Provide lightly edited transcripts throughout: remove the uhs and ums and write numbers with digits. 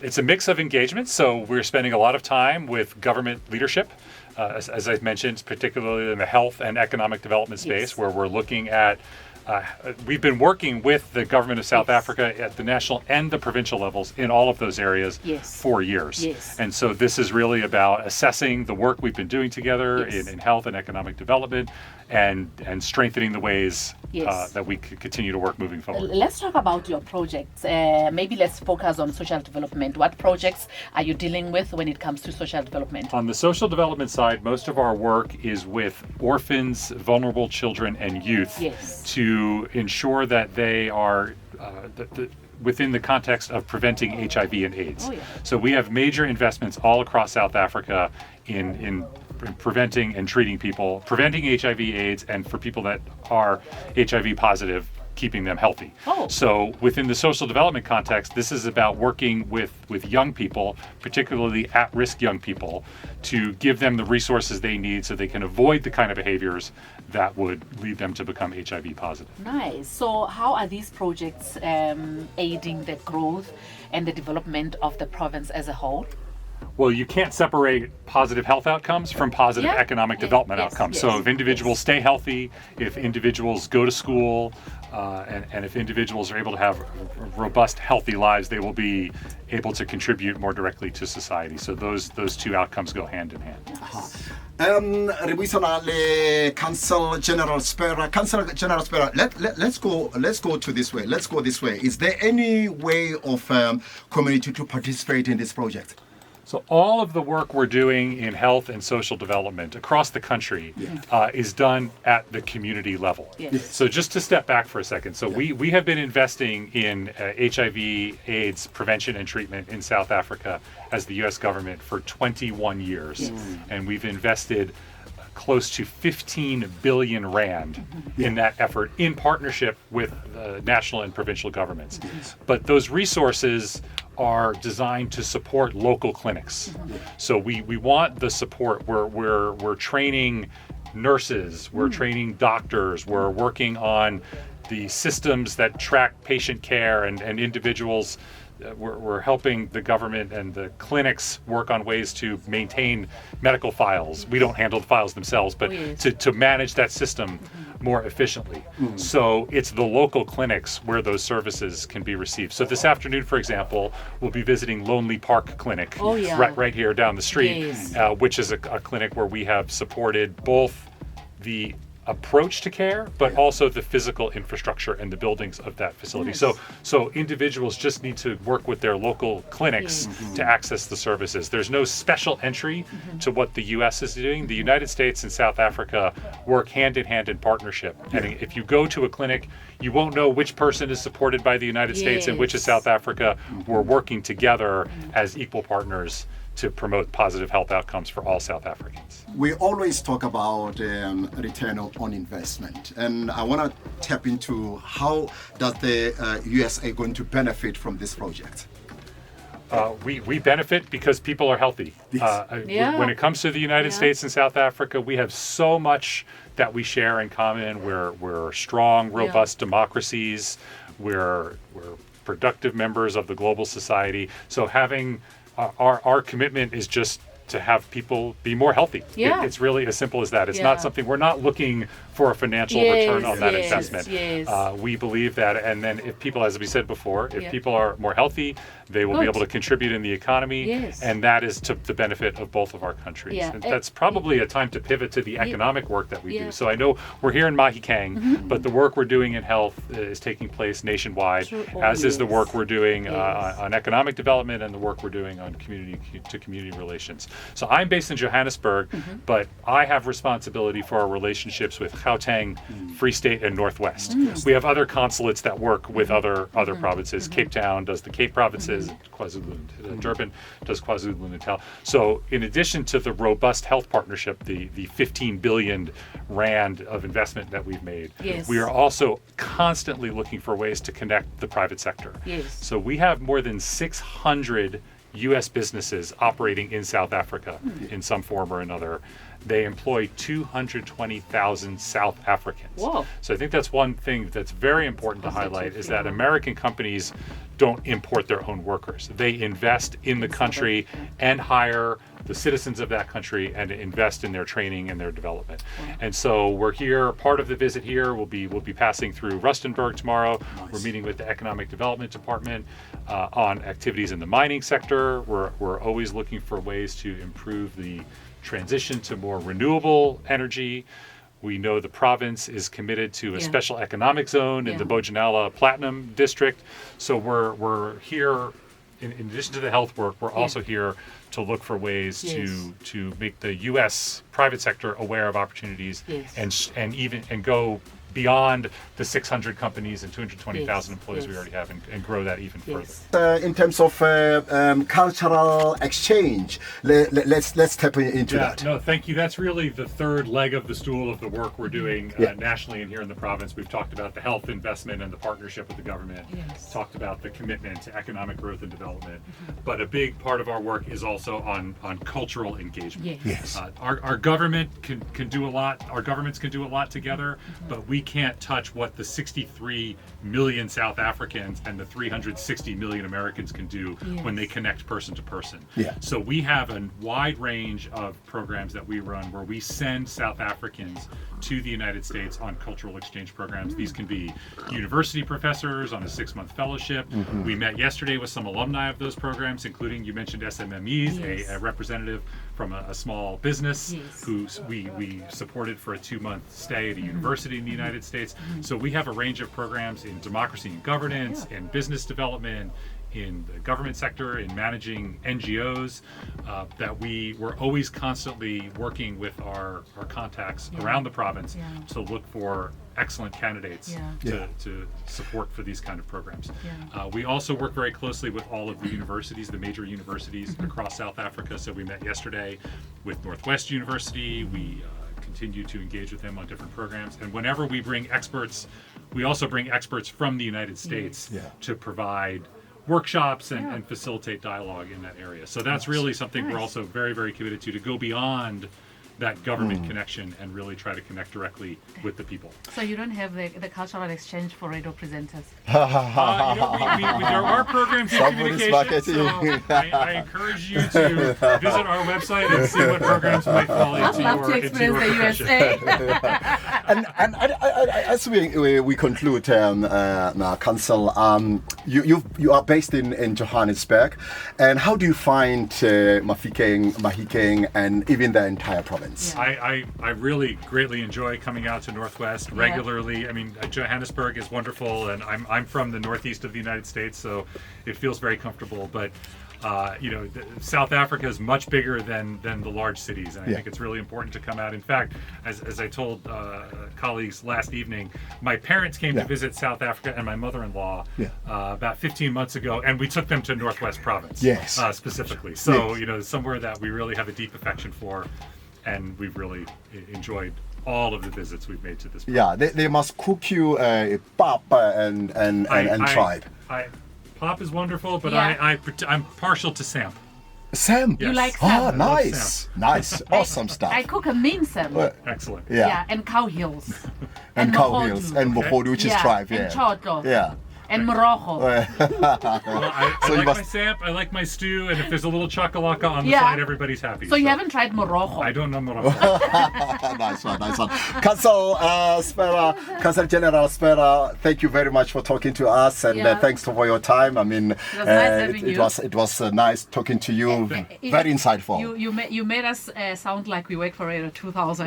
It's a mix of engagements. So we're spending a lot of time with government leadership, as I've mentioned, particularly in the health and economic development space, where we're looking at. We've been working with the government of South Africa at the national and the provincial levels in all of those areas for years. And so this is really about assessing the work we've been doing together in health and economic development and strengthening the ways that we could continue to work moving forward. Let's talk about your projects. Maybe let's focus on social development. What projects are you dealing with when it comes to social development? On the social development side, most of our work is with orphans, vulnerable children, and youth to ensure that they are within the context of preventing HIV and AIDS. So we have major investments all across South Africa in preventing and treating people, preventing HIV, AIDS, and for people that are HIV positive, keeping them healthy. So within the social development context, this is about working with young people, particularly at-risk young people, to give them the resources they need so they can avoid the kind of behaviors that would lead them to become HIV positive. Nice. So how are these projects aiding the growth and the development of the province as a whole? Well, you can't separate positive health outcomes from positive economic development outcomes. So if individuals stay healthy, if individuals go to school, and if individuals are able to have robust, healthy lives, they will be able to contribute more directly to society. So those two outcomes go hand in hand. Council General Spera. Council General Spera, let's go to this way. Let's go this way. Is there any way of community to participate in this project? So all of the work we're doing in health and social development across the country is done at the community level. So just to step back for a second. So we have been investing in HIV, AIDS prevention and treatment in South Africa as the U.S. government for 21 years. And we've invested close to 15 billion rand in that effort in partnership with national and provincial governments. But those resources are designed to support local clinics. So we want the support. We're training nurses, we're training doctors, we're working on the systems that track patient care and individuals. We're helping the government and the clinics work on ways to maintain medical files. We don't handle the files themselves, but to manage that system more efficiently. So it's the local clinics where those services can be received. So this afternoon, for example, we'll be visiting Lonely Park Clinic right here down the street, which is a clinic where we have supported both the approach to care, but also the physical infrastructure and the buildings of that facility. So individuals just need to work with their local clinics to access the services. There's no special entry to what the U.S. is doing. The United States and South Africa work hand in hand in partnership. And if you go to a clinic, you won't know which person is supported by the United States and which is South Africa. We're working together as equal partners to promote positive health outcomes for all South Africans. We always talk about return on investment, and I want to tap into how does the USA going to benefit from this project? We benefit because people are healthy. When it comes to the United States and South Africa, we have so much that we share in common. We're strong, robust democracies. We're productive members of the global society. So having our commitment is just to have people be more healthy. It's really as simple as that. It's not something, we're not looking for a financial return on that investment. We believe that, and then if people, as we said before, if people are more healthy, they will be able to contribute in the economy, and that is to the benefit of both of our countries. And that's probably a time to pivot to the economic work that we do. So I know we're here in Mahikeng, but the work we're doing in health is taking place nationwide, as is the work we're doing on economic development and the work we're doing on community relations. So I'm based in Johannesburg, but I have responsibility for our relationships with Gauteng, Free State, and Northwest. We have other consulates that work with other provinces. Cape Town does the Cape provinces, Durban does KwaZulu-Natal. So in addition to the robust health partnership, the 15 billion rand of investment that we've made, we are also constantly looking for ways to connect the private sector. So we have more than 600 U.S. businesses operating in South Africa in some form or another they employ 220,000 South Africans. Whoa. So I think that's one thing that's very important to highlight is that American companies don't import their own workers. They invest in the country and hire the citizens of that country and invest in their training and their development. And so we're here, part of the visit here, we'll be passing through Rustenburg tomorrow. We're meeting with the Economic Development Department on activities in the mining sector. We're always looking for ways to improve the transition to more renewable energy. We know the province is committed to a special economic zone in the Bojanala Platinum District. So we're here, in addition to the health work, we're also here to look for ways to make the U.S. private sector aware of opportunities and go beyond the 600 companies and 220,000 employees we already have and grow that even further. In terms of cultural exchange, let's tap into that. No, thank you. That's really the third leg of the stool of the work we're doing nationally and here in the province. We've talked about the health investment and the partnership with the government. Talked about the commitment to economic growth and development. But a big part of our work is also on cultural engagement. Our government can do a lot. Our governments can do a lot together, but we can't touch what the 63 million South Africans and the 360 million Americans can do when they connect person to person. So we have a wide range of programs that we run where we send South Africans to the United States on cultural exchange programs. These can be university professors on a 6-month fellowship. We met yesterday with some alumni of those programs, including, you mentioned SMMEs, a representative from a small business who we supported for a 2-month stay at a university in the United States. So we have a range of programs in democracy and governance, in business development, in the government sector, in managing NGOs, that we're always constantly working with our contacts around the province to look for excellent candidates to support for these kind of programs. We also work very closely with all of the universities, the major universities across South Africa. So we met yesterday with Northwest University. We continue to engage with them on different programs. And whenever we bring experts, we also bring experts from the United States to provide workshops and facilitate dialogue in that area. So that's really something we're also very, very committed to go beyond that government connection and really try to connect directly with the people. So you don't have the cultural exchange for radio presenters? There are programs in communication, so I encourage you to visit our website and see what programs might fall into your profession. And as we conclude, now, Council, you are based in Johannesburg, and how do you find Mahikeng, and even the entire province? I really greatly enjoy coming out to Northwest regularly. I mean, Johannesburg is wonderful, and I'm from the northeast of the United States, so it feels very comfortable. But South Africa is much bigger than the large cities, and I think it's really important to come out. In fact, as I told colleagues last evening, my parents came to visit South Africa and my mother-in-law about 15 months ago, and we took them to Northwest Province specifically. So somewhere that we really have a deep affection for, and we've really enjoyed all of the visits we've made to this province. They must cook you a pap and tribe. Pop is wonderful, but I'm partial to Samp. Sam? You like Sam? Oh, nice. Nice. Awesome stuff. I cook a mean Sam. Excellent. And cow heels. And cow heels. And Mohodu, which is tribe. And Choto. Yeah. And Morojo. I like my Samp, I like my stew, and if there's a little chakalaka on the side, everybody's happy. So you haven't tried Morojo? I don't know Morojo. Nice one. Council Spera, Council General Spera, thank you very much for talking to us, and thanks for your time. I mean, it was nice talking to you. Very insightful. You made us sound like we work for Radio 2000.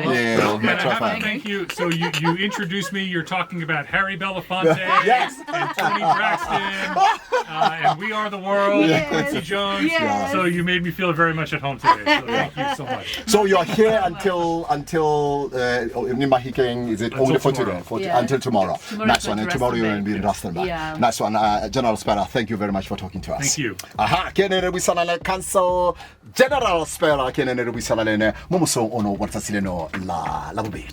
Thank you. So you introduced me. You're talking about Harry Belafonte. And Tony Braxton, and We Are the World, Quincy Jones. So you made me feel very much at home today. So thank you so much. So you are here until Mahikeng, is it only for today? Until tomorrow. Nice one. And tomorrow you will be in Rustenburg. Nice one. General Spera, thank you very much for talking to us. Thank you. Kenene Wisanale Council General Spera, Kenene Wisanale, Momuso Ono, Watasile no La Labubit.